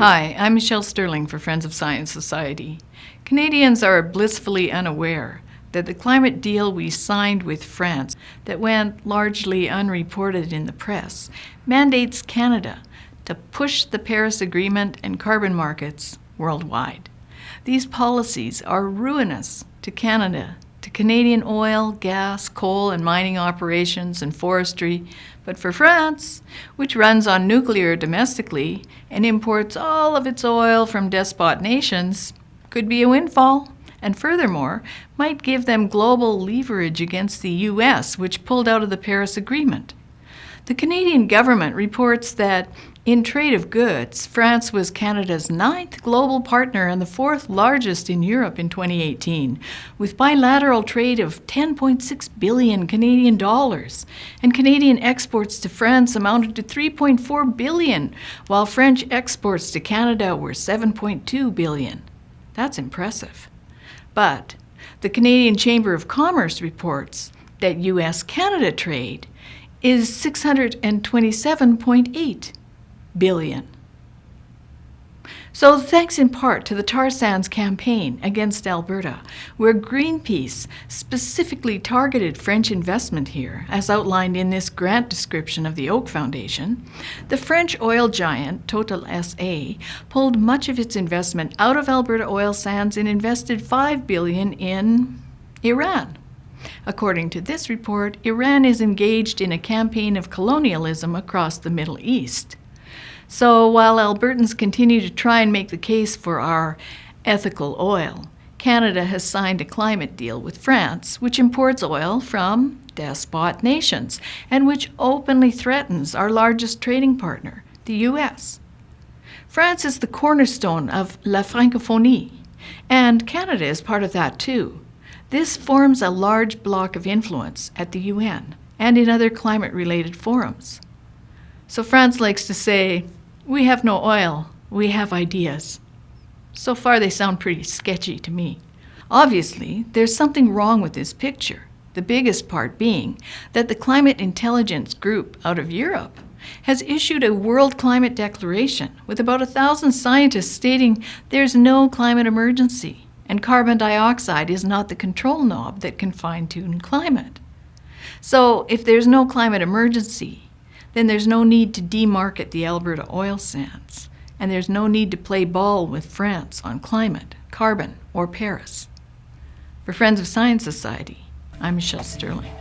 Hi, I'm Michelle Sterling for Friends of Science Society. Canadians are blissfully unaware that the climate deal we signed with France, that went largely unreported in the press, mandates Canada to push the Paris Agreement and carbon markets worldwide. These policies are ruinous to Canada, to Canadian oil, gas, coal, and mining operations and forestry, but for France, which runs on nuclear domestically and imports all of its oil from despot nations, could be a windfall, and furthermore, might give them global leverage against the U.S., which pulled out of the Paris Agreement. The Canadian government reports that in trade of goods, France was Canada's 9th global partner and the 4th largest in Europe in 2018, with bilateral trade of 10.6 billion Canadian dollars, and Canadian exports to France amounted to 3.4 billion, while French exports to Canada were 7.2 billion. That's impressive. But the Canadian Chamber of Commerce reports that U.S.-Canada trade is 627.8 billion. So thanks in part to the tar sands campaign against Alberta, where Greenpeace specifically targeted French investment here, as outlined in this grant description of the Oak Foundation, the French oil giant Total SA pulled much of its investment out of Alberta oil sands and invested $5 billion in Iran. According to this report, Iran is engaged in a campaign of colonialism across the Middle East. So while Albertans continue to try and make the case for our ethical oil, Canada has signed a climate deal with France, which imports oil from despot nations and which openly threatens our largest trading partner, the U.S. France is the cornerstone of La Francophonie, and Canada is part of that too. This forms a large bloc of influence at the UN and in other climate-related forums. So France likes to say, we have no oil, we have ideas. So far they sound pretty sketchy to me. Obviously, there's something wrong with this picture, the biggest part being that the Climate Intelligence Group out of Europe has issued a World Climate Declaration with about 1,000 scientists stating there's no climate emergency and carbon dioxide is not the control knob that can fine-tune climate. So if there's no climate emergency, then there's no need to demarket the Alberta oil sands, and there's no need to play ball with France on climate, carbon, or Paris. For Friends of Science Society, I'm Michelle Sterling.